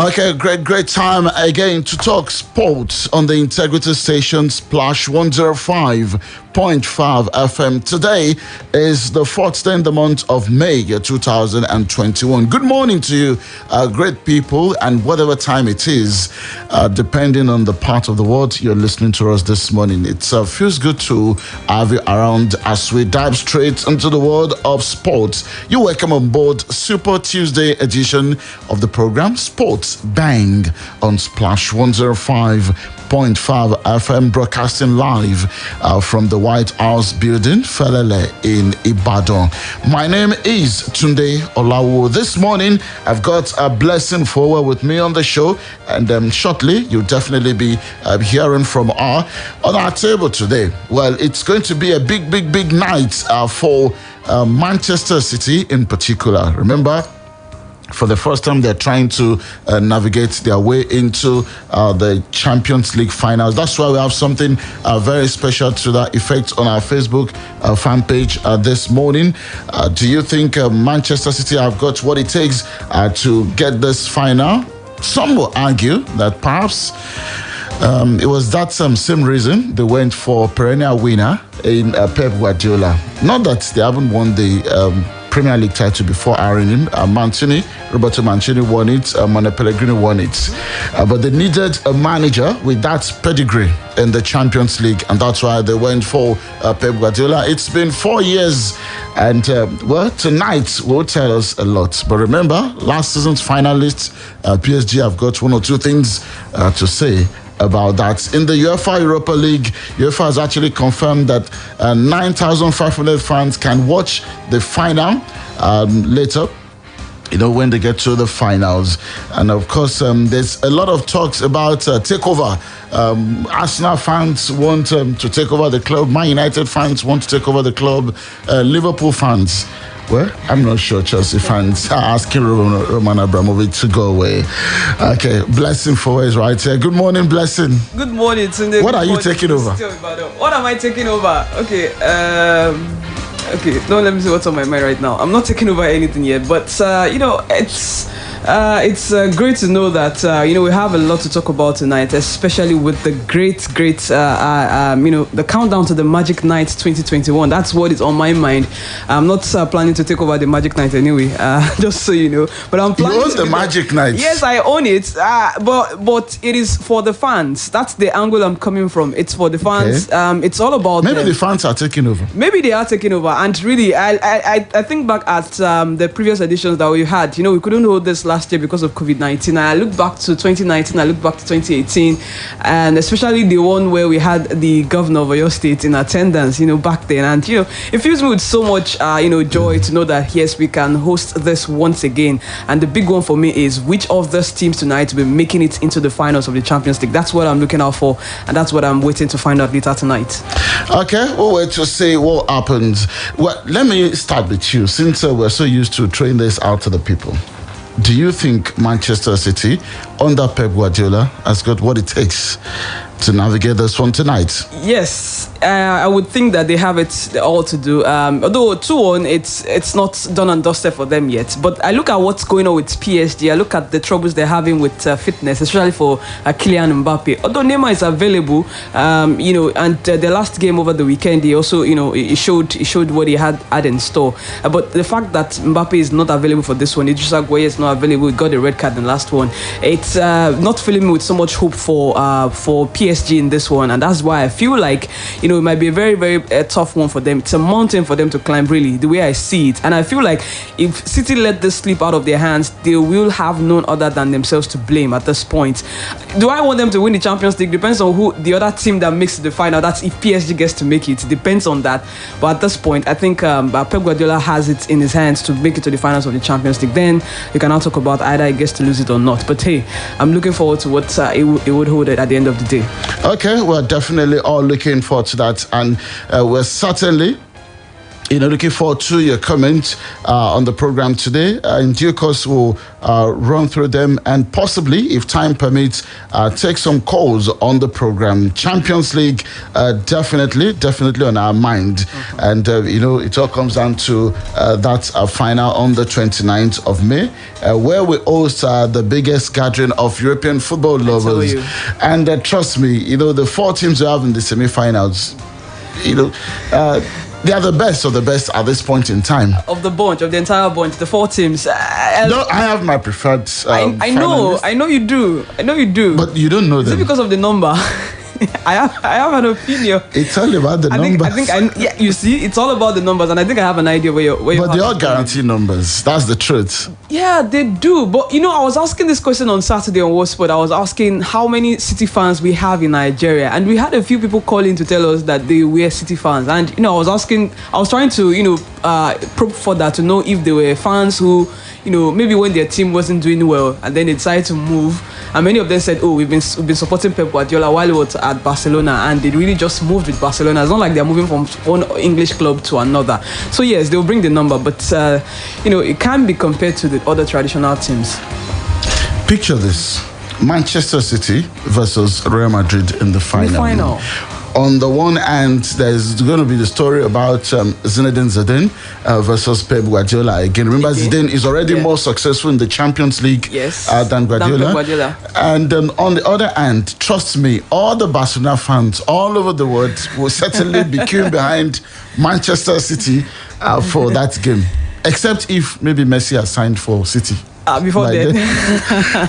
Okay, great time again to talk sports on the Integrity Station Splash 105.5 FM. Today is the 4th day in the month of May 2021. Good morning to you, great people, and whatever time it is, depending on the part of the world you're listening to us this morning. It feels good to have you around as we dive straight into the world of sports. You're welcome on board Super Tuesday edition of the program Sports Bang on Splash 105.5 FM, broadcasting live from the White House building, Felele in Ibadan. My name is Tunde Olawuwo. This morning, I've got a blessing forward with me on the show, and shortly, you'll definitely be hearing from her on our table today. Well, it's going to be a big night for Manchester City in particular. Remember, for the first time, they're trying to navigate their way into the Champions League finals. That's why we have something very special to that effect on our Facebook fan page this morning. Do you think Manchester City have got what it takes to get this final? Some will argue that perhaps it was that same reason they went for perennial winner in Pep Guardiola. Not that they haven't won the Premier League title before hiring him. Roberto Mancini won it, Mane Pellegrini won it. But they needed a manager with that pedigree in the Champions League, and that's why they went for Pep Guardiola. It's been 4 years, and tonight will tell us a lot. But remember, last season's finalists, PSG, have got one or two things to say about that. In the UEFA Europa League, UEFA has actually confirmed that 9,500 fans can watch the final later, when they get to the finals. And of course, there's a lot of talks about takeover. Arsenal fans want to take over the club. Man United fans want to take over the club. Liverpool fans, well, I'm not sure Chelsea fans are asking Roman Abramovich to go away. Okay, Blessing for is right here. Good morning, Blessing. Good morning, Tunde. What are you taking over? What am I taking over? Okay, don't let me see what's on my mind right now. I'm not taking over anything yet, but it's great to know that we have a lot to talk about tonight, especially with the great the countdown to the Magic Night 2021. That's what is on my mind. I'm not planning to take over the Magic Night anyway, just so you know. But I'm planning. You own the Magic Night? Yes, I own it. But it is for the fans. That's the angle I'm coming from. It's for the fans. Okay. It's all about. Maybe the fans are taking over. Maybe they are taking over. And really, I think back at the previous editions that we had. We couldn't hold this last year because of COVID-19. I look back to 2019, I look back to 2018, and especially the one where we had the governor of your state in attendance, back then. And, it fills me with so much, joy to know that, yes, we can host this once again. And the big one for me is which of these teams tonight will be making it into the finals of the Champions League. That's what I'm looking out for, and that's what I'm waiting to find out later tonight. Okay, we'll wait to see what happens. Well, let me start with you, since we're so used to throwing this out to the people. Do you think Manchester City, under Pep Guardiola, has got what it takes to navigate this one tonight? Yes, I would think that they have it all to do. Although 2-1, it's not done and dusted for them yet. But I look at what's going on with PSG. I look at the troubles they're having with fitness, especially for Kylian Mbappe. Although Neymar is available, and the last game over the weekend, he also, he showed what he had in store. But the fact that Mbappe is not available for this one, Idrissa Gueye is not available. He got a red card in the last one. It's not filling me with so much hope for PSG in this one, and that's why I feel like it might be a very tough one for them. It's a mountain for them to climb, really, the way I see it. And I feel like if City let this slip out of their hands, they will have none other than themselves to blame at this point. Do I want them to win the Champions League? Depends on who the other team that makes the final. That's if PSG gets to make it. Depends on that. But at this point, I think Pep Guardiola has it in his hands to make it to the finals of the Champions League. Then you can now talk about either he gets to lose it or not. But hey, I'm looking forward to what it would hold at the end of the day. Okay, we're definitely all looking forward to that, and we're certainly Looking forward to your comments on the program today. In due course, we'll run through them and possibly, if time permits, take some calls on the program. Champions League, definitely on our mind. And, it all comes down to that final on the 29th of May, where we host the biggest gathering of European football lovers. And trust me, the 4 teams we have in the semi-finals, they are the best of the best at this point in time. Of the entire bunch, the 4 teams. No, I have my preferred. I know you do. But you don't know them. Is it because of the number? I have an opinion. It's all about the numbers. You see, it's all about the numbers, and I think I have an idea where you're. But they all guarantee numbers. That's the truth. Yeah, they do. But I was asking this question on Saturday on Worldsport. I was asking how many City fans we have in Nigeria, and we had a few people calling to tell us that they were City fans. And I was trying to probe further to know if they were fans who, maybe when their team wasn't doing well and then they decided to move. And many of them said, we've been supporting Pep Guardiola while he was at Barcelona, and they really just moved with Barcelona. It's not like they're moving from one English club to another. So yes, they'll bring the number, but it can't be compared to the other traditional teams. Picture this: Manchester City versus Real Madrid in the final. On the one hand, there's going to be the story about Zinedine Zidane versus Pep Guardiola. Again, remember, Zidane is already more successful in the Champions League than Guardiola. And on the other hand, trust me, all the Barcelona fans all over the world will certainly be queuing behind Manchester City for that game. Except if maybe Messi has signed for City. Before then.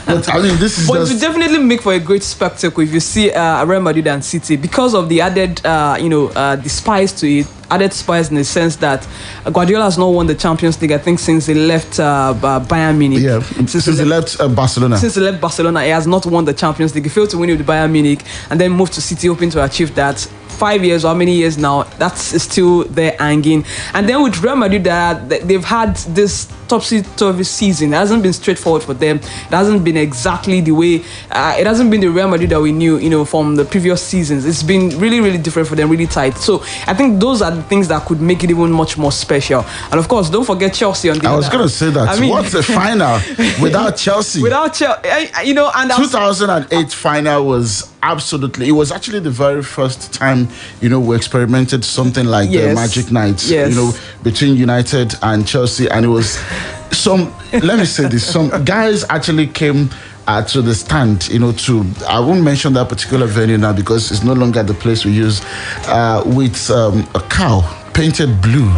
But this is. But it would definitely make for a great spectacle if you see Real Madrid and City, because of the added, the spice to it. Added spice in the sense that Guardiola has not won the Champions League, I think, since he left Bayern Munich. Yeah, since he left Barcelona. Since he left Barcelona, he has not won the Champions League. He failed to win with Bayern Munich and then moved to City, hoping to achieve that. 5 years or how many years now, that's still there hanging. And then with Real Madrid, they've had this topsy-turvy season. It hasn't been straightforward for them. It hasn't been exactly the way, it hasn't been the Real Madrid that we knew, from the previous seasons. It's been really, really different for them, really tight. So I think those are the things that could make it even much more special. And of course, don't forget Chelsea on the I was going to say that. What's a final without Chelsea? Without Chelsea, and 2008 final was absolutely. It was actually the very first time we experimented something like the Magic Nights. Between United and Chelsea, and it was let me say this, some guys actually came to the stand, I won't mention that particular venue now because it's no longer the place we use, with a cow painted blue,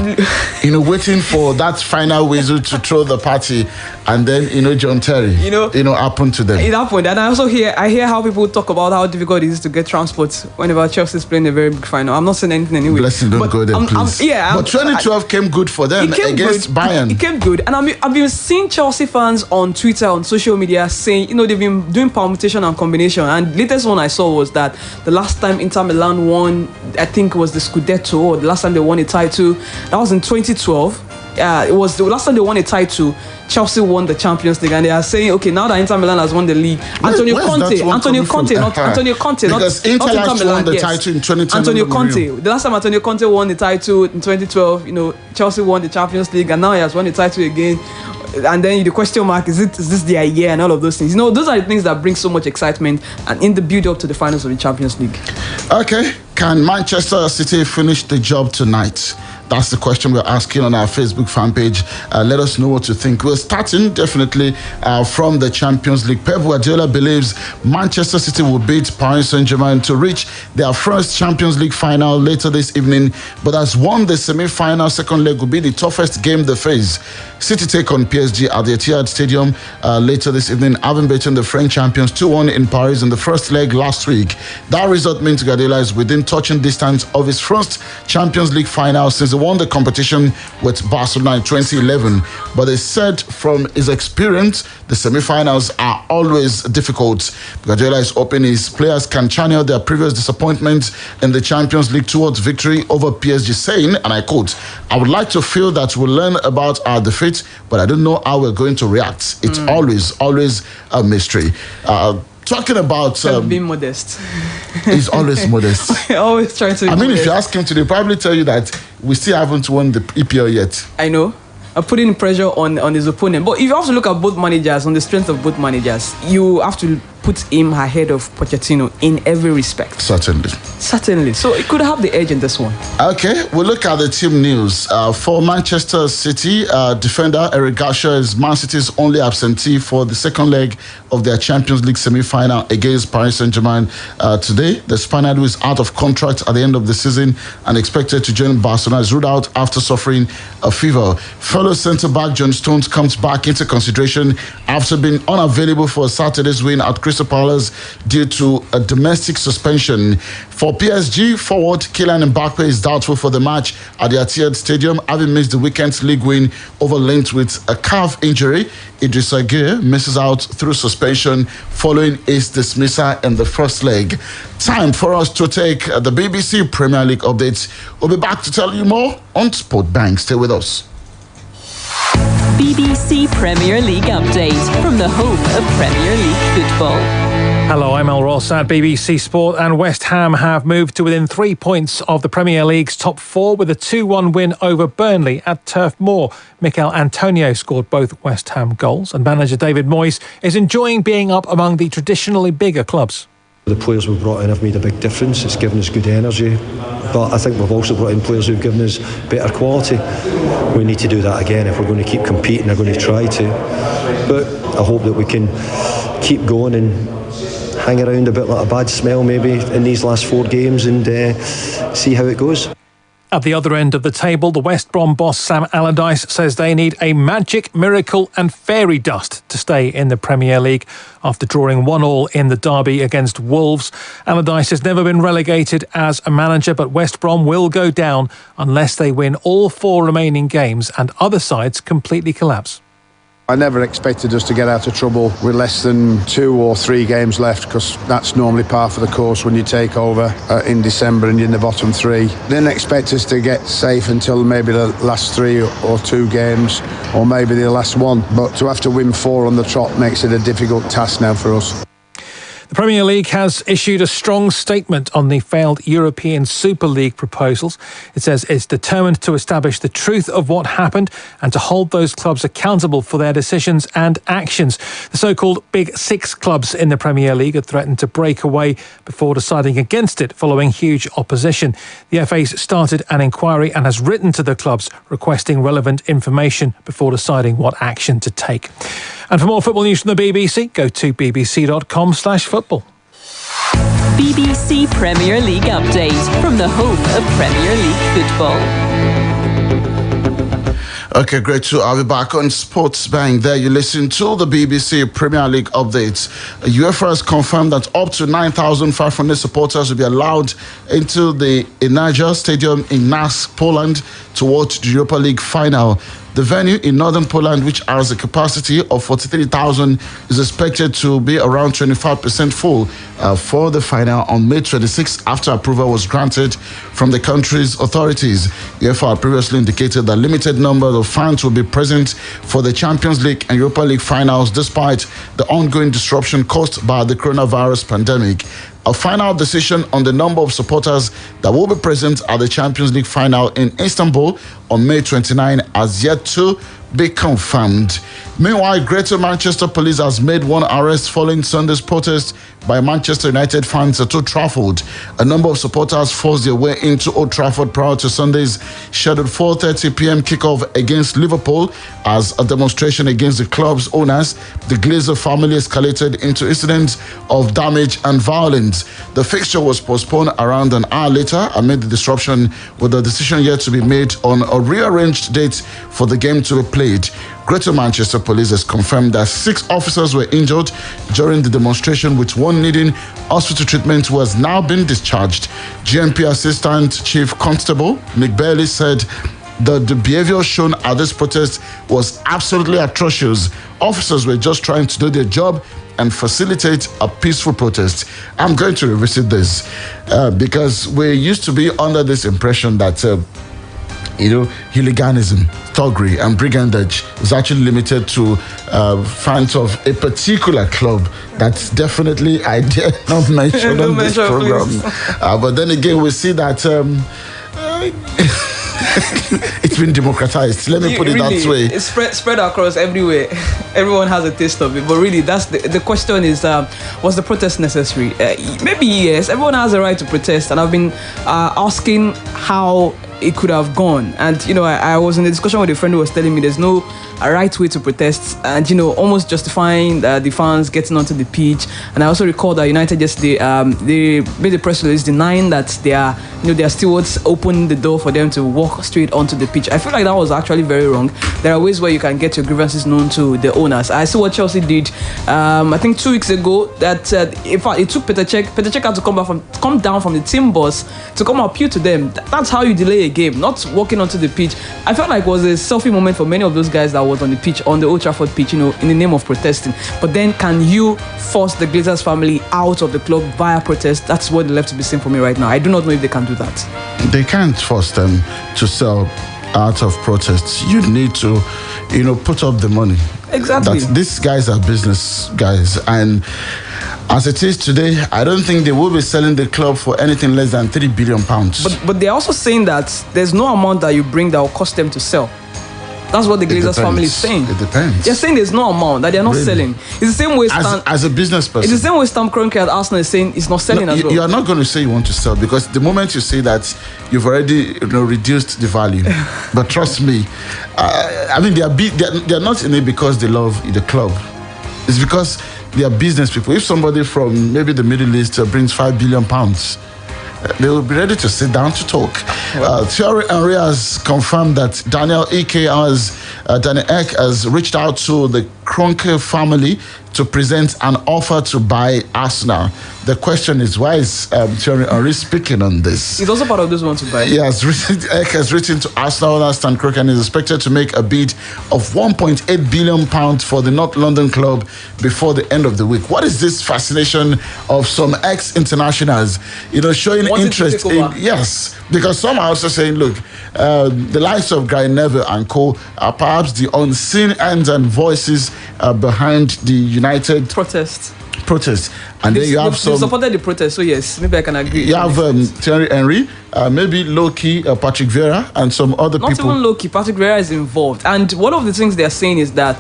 waiting for that final whistle to throw the party, and then John Terry, happened to them. It happened, and I also hear how people talk about how difficult it is to get transport whenever Chelsea's playing a very big final. I'm not saying anything anyway. Blessing, don't go there, please. But 2012 came good for them against Bayern. It came good, and I've been seeing Chelsea fans on Twitter, on social media, saying they've been doing permutation and combination. And the latest one I saw was that the last time Inter Milan won, I think it was the Scudetto, or the last time they won a title, that was in 2012. It was the last time they won a title. Chelsea won the Champions League, and they are saying, okay, now that Inter Milan has won the league, Antonio Conte, not Inter Milan, won the title in 2010. Antonio Conte, the last time Antonio Conte won the title in 2012, Chelsea won the Champions League, and now he has won the title again. And then the question mark, is this their year, and all of those things. Those are the things that bring so much excitement and in the build up to the finals of the Champions League. Okay, can Manchester City finish the job tonight? That's the question we're asking on our Facebook fan page. Let us know what you think. We're starting definitely from the Champions League. Pep Guardiola believes Manchester City will beat Paris Saint-Germain to reach their first Champions League final later this evening, but has won the semi-final. Second leg will be the toughest game they face. City take on PSG at the Etihad Stadium later this evening, having beaten the French champions 2-1 in Paris in the first leg last week. That result means Guardiola is within touching distance of his first Champions League final since he won the competition with Barcelona in 2011. But they said from his experience, the semi-finals are always difficult. Guardiola is hoping his players can channel their previous disappointments in the Champions League towards victory over PSG, saying, and I quote, "I would like to feel that we'll learn about our defeat, but I don't know how we're going to react. It's always a mystery." Talking about being modest. He's always modest. Always trying to. I mean, if you ask him today, he'll probably tell you that we still haven't won the EPL yet. I know. Putting pressure on his opponent. But if you have to look at both managers, on the strength of both managers, you have to put him ahead of Pochettino in every respect. Certainly. So it could have the edge in this one. Okay, we'll look at the team news. For Manchester City, defender Eric Garcia is Man City's only absentee for the second leg of their Champions League semi-final against Paris Saint-Germain today. The Spaniard, who is out of contract at the end of the season and expected to join Barcelona, is ruled out after suffering a fever. Fellow centre-back John Stones comes back into consideration after being unavailable for Saturday's win at Crystal Palace due to a domestic suspension. For PSG, forward Kylian Mbappe is doubtful for the match at the Etihad Stadium, having missed the weekend's league win over Lens with a calf injury. Idrissa Gueye misses out through suspension following his dismissal in the first leg. Time for us to take the BBC Premier League updates. We'll be back to tell you more on Sport Bank. Stay with us. BBC Premier League update from the home of Premier League football. Hello, I'm Al Ross at BBC Sport, and West Ham have moved to within 3 points of the Premier League's top four with a 2-1 win over Burnley at Turf Moor. Mikel Antonio scored both West Ham goals, and manager David Moyes is enjoying being up among the traditionally bigger clubs. The players we've brought in have made a big difference. It's given us good energy, but I think we've also brought in players who've given us better quality. We need to do that again if we're going to keep competing. We're going to try to, but I hope that we can keep going and hang around a bit like a bad smell maybe in these last 4 games and see how it goes. At the other end of the table, the West Brom boss Sam Allardyce says they need a magic, miracle and fairy dust to stay in the Premier League after drawing 1-1 in the derby against Wolves. Allardyce has never been relegated as a manager, but West Brom will go down unless they win all 4 remaining games and other sides completely collapse. I never expected us to get out of trouble with less than 2 or 3 games left, because that's normally par for the course when you take over in December and you're in the bottom 3. Didn't expect us to get safe until maybe the last 3 or 2 games, or maybe the last 1. But to have to win 4 on the trot makes it a difficult task now for us. The Premier League has issued a strong statement on the failed European Super League proposals. It says it's determined to establish the truth of what happened and to hold those clubs accountable for their decisions and actions. The so-called Big Six clubs in the Premier League had threatened to break away before deciding against it following huge opposition. The FA's started an inquiry and has written to the clubs requesting relevant information before deciding what action to take. And for more football news from the BBC, go to bbc.com/football. BBC Premier League update from the home of Premier League football. Okay, great. So I'll be back on Sports Bank. There you listen to the BBC Premier League updates. UEFA has confirmed that up to 9,500 supporters will be allowed into the Energia Stadium in Gdańsk, Poland, to watch the Europa League final. The venue in northern Poland, which has a capacity of 43,000, is expected to be around 25% full for the final on May 26th, after approval was granted from the country's authorities. UEFA had previously indicated that limited numbers of fans will be present for the Champions League and Europa League finals, despite the ongoing disruption caused by the coronavirus pandemic. A final decision on the number of supporters that will be present at the Champions League final in Istanbul on May 29 has yet to be confirmed. Meanwhile, Greater Manchester Police has made 1 arrest following Sunday's protest by Manchester United fans at Old Trafford. A number of supporters forced their way into Old Trafford prior to Sunday's scheduled 4:30 p.m. kickoff against Liverpool as a demonstration against the club's owners. The Glazer family escalated into incidents of damage and violence. The fixture was postponed around an hour later amid the disruption, with the decision yet to be made on a rearranged date for the game to be played. Greater Manchester Police has confirmed that 6 officers were injured during the demonstration, with 1 needing hospital treatment who has now been discharged. GMP Assistant Chief Constable Nick Bailey said that the behavior shown at this protest was absolutely atrocious. Officers were just trying to do their job and facilitate a peaceful protest. I'm going to revisit this because we used to be under this impression that hooliganism, thuggery, and brigandage is actually limited to fans of a particular club. That's definitely, I dare not mention on this program. But then again, we see that it's been democratized. Let me put it that way. It's spread across everywhere. Everyone has a taste of it. But really, that's the question is, was the protest necessary? Maybe yes. Everyone has a right to protest. And I've been asking how it could have gone. And, I was in a discussion with a friend who was telling me there's no right way to protest, and, almost justifying the fans getting onto the pitch. And I also recall that United yesterday, they made a press release denying that their stewards opened the door for them to walk straight onto the pitch. I feel like that was actually very wrong. There are ways where you can get your grievances known to the owners. I see what Chelsea did, I think 2 weeks ago, that in fact, it took Petr Cech had to come down from the team bus to come appeal to them. That's how you delay a game, not walking onto the pitch. I felt like it was a selfie moment for many of those guys that was on the pitch, on the Old Trafford pitch, in the name of protesting. But then, can you force the Glazers family out of the club via protest? That's what left to be seen for me right now. I do not know if they can do that. They can't force them to sell out of protests. You need to, put up the money. Exactly. These guys are business guys, and as it is today, I don't think they will be selling the club for anything less than £3 billion. But they're also saying that there's no amount that you bring that will cost them to sell. That's what the Glazers family is saying. It depends. They're saying there's no amount that they're not selling. It's the same way as a business person. It's the same way Stam Kroenke at Arsenal is saying it's not selling as well. You are not going to say you want to sell, because the moment you say that, you've already reduced the value. But trust me, they're not in it because they love the club. It's because they are business people. If somebody from maybe the Middle East brings £5 billion, they will be ready to sit down to talk. Thierry Henry has confirmed that Daniel Ek has reached out to the Kroenke family to present an offer to buy Arsenal. The question is, why is Thierry Henry speaking on this? He's also part of this one to buy. Ek has written to Arsenal owner Stan Kroenke and is expected to make a bid of £1.8 billion for the North London club before the end of the week. What is this fascination of some ex-internationals, showing interest in? Yes, because some are also saying, look, the likes of Guy Neville and co are perhaps the unseen hands and voices behind the United protest. And then you have some. They supported the protest, so yes, maybe I can agree. You have Thierry Henry, maybe low-key Patrick Vieira, and some other people. Not even low-key, Patrick Vieira is involved. And one of the things they're saying is that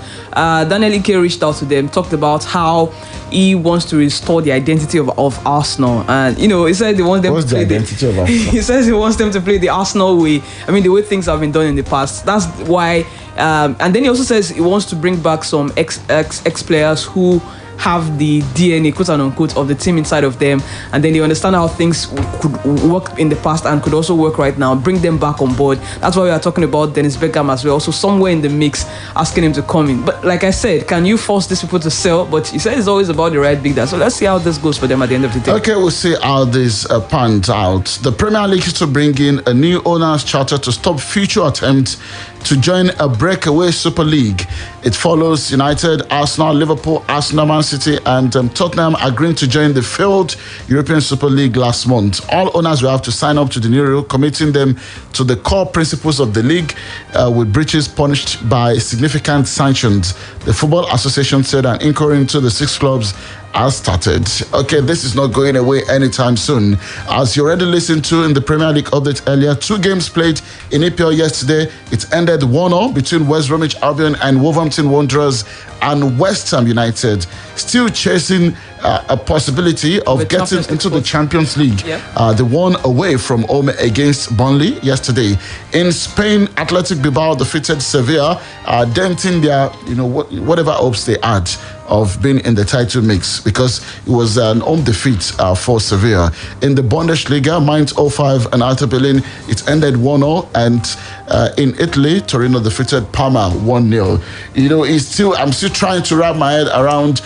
Daniel Ek reached out to them, talked about how he wants to restore the identity of Arsenal. And, he said he wants them to play the identity of Arsenal? He says he wants them to play the Arsenal way. The way things have been done in the past. That's why. And then he also says he wants to bring back some ex-players who have the DNA, quote unquote, of the team inside of them, and then they understand how things could work in the past and could also work right now. Bring them back on board. That's why we are talking about Dennis Bergkamp as well, also somewhere in the mix, asking him to come in. But like I said, can you force these people to sell? But he said it's always about the right bidder. So let's see how this goes for them at the end of the day. Okay, we'll see how this pans out. The Premier League is to bring in a new owners' charter to stop future attempts to join a breakaway Super League. It follows United, Arsenal, Liverpool, Arsenal, Man City and Tottenham agreeing to join the failed European Super League last month. All owners will have to sign up to the new rule, committing them to the core principles of the league, with breaches punished by significant sanctions. The Football Association said an inquiry into the 6 clubs has started. Okay, this is not going away anytime soon. As you already listened to in the Premier League update earlier, 2 games played in EPL yesterday. It ended 1-0 between West Bromwich Albion and Wolverhampton Wanderers, and West Ham United still chasing a possibility of getting into the Champions League. They won away from home against Burnley yesterday. In Spain, Athletic Bilbao defeated Sevilla, denting their whatever hopes they had of being in the title mix, because it was an home defeat for Sevilla. In the Bundesliga, Mainz 05 and Hertha Berlin, it ended 1-0, and in Italy, Torino defeated Parma 1-0. I'm still trying to wrap my head around,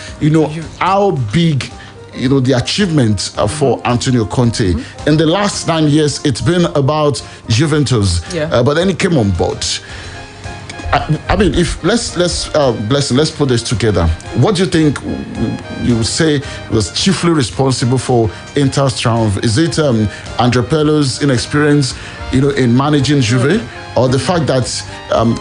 how big the achievement for Antonio Conte. In the last 9 years, it's been about Juventus, but then he came on board. If let's put this together. What do you think you would say was chiefly responsible for Inter's triumph? Is it Andrea Pirlo's inexperience, in managing Juve, or the fact that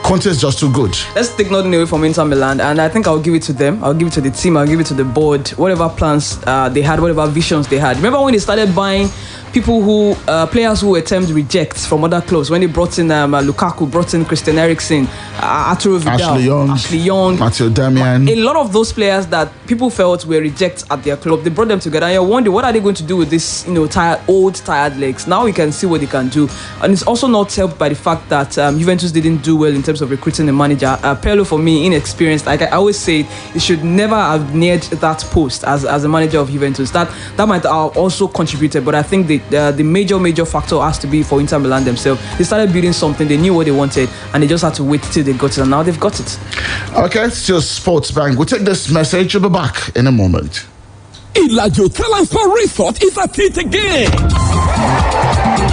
Conte is just too good? Let's take nothing away from Inter Milan, and I think I'll give it to them. I'll give it to the team. I'll give it to the board. Whatever plans they had, whatever visions they had. Remember when they started buying players who were termed rejects from other clubs, when they brought in Lukaku, brought in Christian Eriksen, Arturo Vidal, Ashley Young, Matteo Damian. A lot of those players that people felt were rejects at their club, they brought them together, and you wonder what are they going to do with this, tired legs. Now we can see what they can do, and it's also not helped by the fact that Juventus didn't do well in terms of recruiting a manager. Pirlo, for me, inexperienced. Like I always say, he should never have neared that post as a manager of Juventus. That might have also contributed, but I think the major factor has to be for Inter Milan themselves. They started building something, they knew what they wanted, and they just had to wait till they got it, and now they've got it. Okay, it's just Sports Bank. We'll take this message. We'll be back in a moment. Ilajo Talanspor Resort is at it again.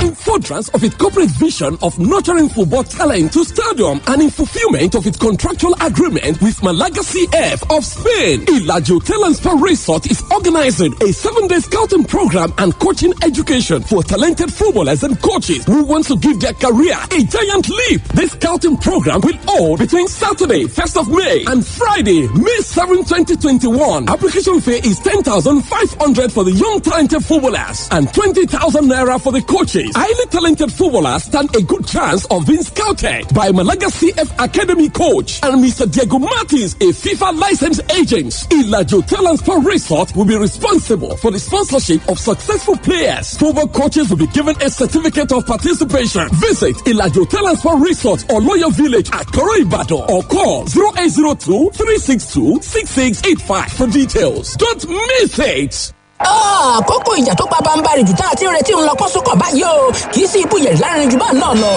In furtherance of its corporate vision of nurturing football talent to stardom and in fulfillment of its contractual agreement with Malaga CF of Spain, Ilajo Talanspor Resort is organizing a 7-day scouting program and coaching education for talented footballers and coaches who want to give their career a giant leap. This scouting program will hold between Saturday, 1st of May and Friday, May 7, 2021. Application fee is 10,500 for the young talented footballers and 20,000 naira for the coaches. Highly talented footballers stand a good chance of being scouted by Malaga CF Academy coach and Mr. Diego Martins, a FIFA licensed agent. Ilajo Talanspor Resort will be responsible for the sponsorship of successful players. Football coaches will be given a certificate of participation. Visit Ilajo Talanspor Resort or Loyal Village at Koro Ibadan or call 0802 362 6685 for details. Don't miss it. Àkókò ìjà tó pa bámbárì jù tá a ti ń retí ń lọ kọ́sùkọ̀ báyìí o. Kì í sí ibú yẹ̀rì láàrin jù bá náà lọ.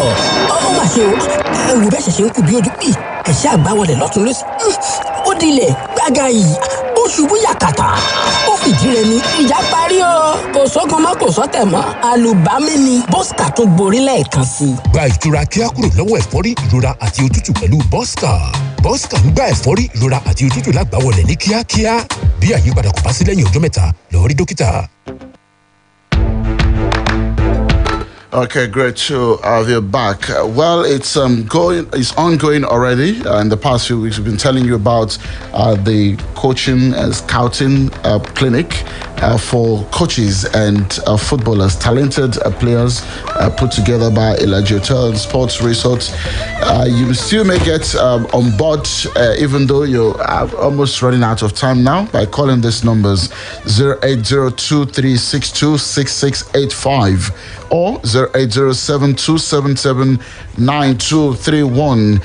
Ó mà ṣe o. Ẹ̀wù bẹ́ẹ̀ ṣẹ̀ṣẹ̀ ń kú bí ojú pì. Ẹ̀ṣẹ́ àgbá wọlé lọ́tún lọ́sí. Ó dilẹ̀ gbága yìí. Ó ṣubú yàkàtà. Ó fìdí rẹ̀ ní. Ìjà parí o. Kò sógun mọ́ kò sọ́tẹ̀ mọ́. Àlùbámi ni Bọ́sìkà tó gborí lẹ́ẹ̀kan sí. Gba ìtura kíá kúrò lọ́wọ́ ẹ̀fọ́rí, ìrora àti òtútù pẹ̀lú Bọ́sìkà. Bọ́sìkà ń gba ẹ̀fọ́rí, ìrora àti òtútù lágbàwọlẹ̀ ní kíákíá. Bí àyípadà kò bá sí lẹ́yìn ọjọ́ mẹ́ta, lọ rí dókítà. Okay, great to have you back. Well, it's ongoing already. In the past few weeks, we've been telling you about the coaching and scouting clinic for coaches and footballers, talented players put together by Ilajo Talanspor Resort. You still may get on board, even though you're almost running out of time now, by calling these numbers 0802362665 or 0807277931.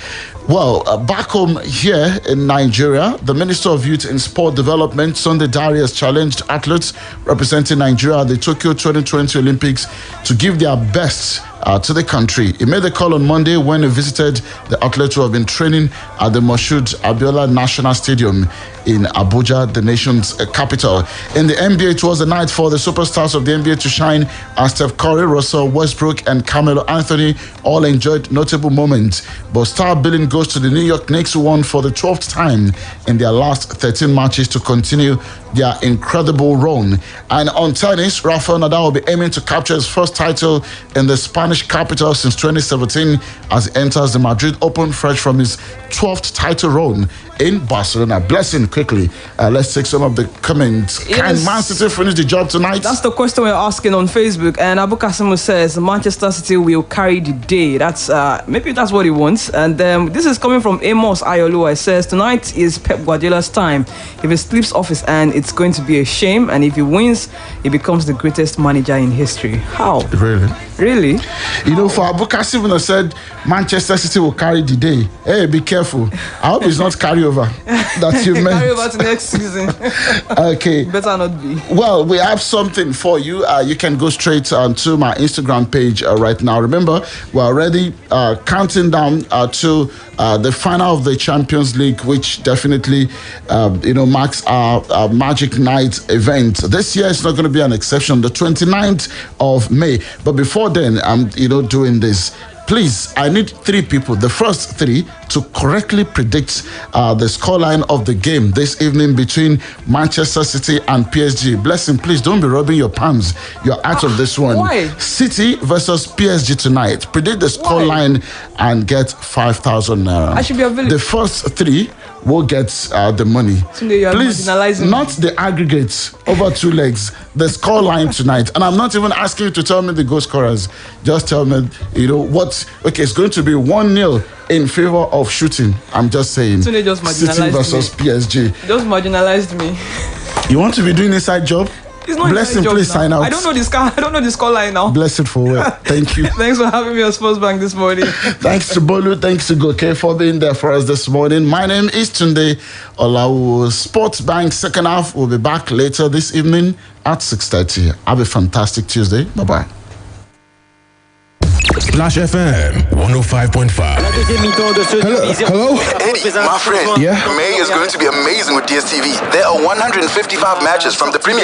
Well, back home here in Nigeria, the Minister of Youth and Sport Development, Sunday Dare, has challenged athletes representing Nigeria at the Tokyo 2020 Olympics to give their best to the country. He made the call on Monday when he visited the athletes who have been training at the Moshood Abiola National Stadium in Abuja, the nation's capital. In the NBA, it was the night for the superstars of the NBA to shine, as Steph Curry, Russell Westbrook, and Carmelo Anthony all enjoyed notable moments. But star billing goes to the New York Knicks, who won for the 12th time in their last 13 matches to continue their incredible run. And on tennis, Rafael Nadal will be aiming to capture his first title in the Spanish capital since 2017 as he enters the Madrid Open fresh from his 12th title run in Barcelona. Blessing, quickly, let's take some of the comments. Yes. Can Man City finish the job tonight? That's the question we're asking on Facebook. And Abu Kasimu says Manchester City will carry the day. That's maybe that's what he wants. And this is coming from Amos Ayolua. It says tonight is Pep Guardiola's time. If he slips off his hand, it's going to be a shame. And if he wins, he becomes the greatest manager in history. How? Really? You know, for Abu Kasim said Manchester City will carry the day. Hey, be careful. I hope it's not carry over that you meant. Carry over to next season. Okay. Better not be. Well, we have something for you. You can go straight to my Instagram page right now. Remember, we're already counting down to the final of the Champions League, which definitely, marks our Magic Night event. This year, it's not going to be an exception. The 29th of May. But before then, I'm, doing this. Please, I need 3 people, the first 3, to correctly predict the scoreline of the game this evening between Manchester City and PSG. Blessing, please don't be rubbing your palms. You're out of this one. Why? City versus PSG tonight. Predict the scoreline and get 5,000 naira. I should be available. The first 3 will get the money. Tunde, you are Please, marginalizing not me. the aggregates over 2 legs, the score line tonight. And I'm not even asking you to tell me the goal scorers. Just tell me, what. Okay, it's going to be 1-0 in favor of shooting. I'm just saying. Tunde just marginalized City versus PSG. Just marginalized me. You want to be doing inside job? It's not Blessing, job please now. sign out. I don't know the score line now. Blessing for what? Thank you. Thanks for having me on Sports Bank this morning. Thanks to Bolu. Thanks to Goke for being there for us this morning. My name is Tunde Olawuwo. Sports Bank second half will be back later this evening at 6:30. Have a fantastic Tuesday. Bye-bye. Splash FM 105.5. Hello? Eddie, my friend. Yeah? May is going to be amazing with DSTV. There are 155 matches from the Premier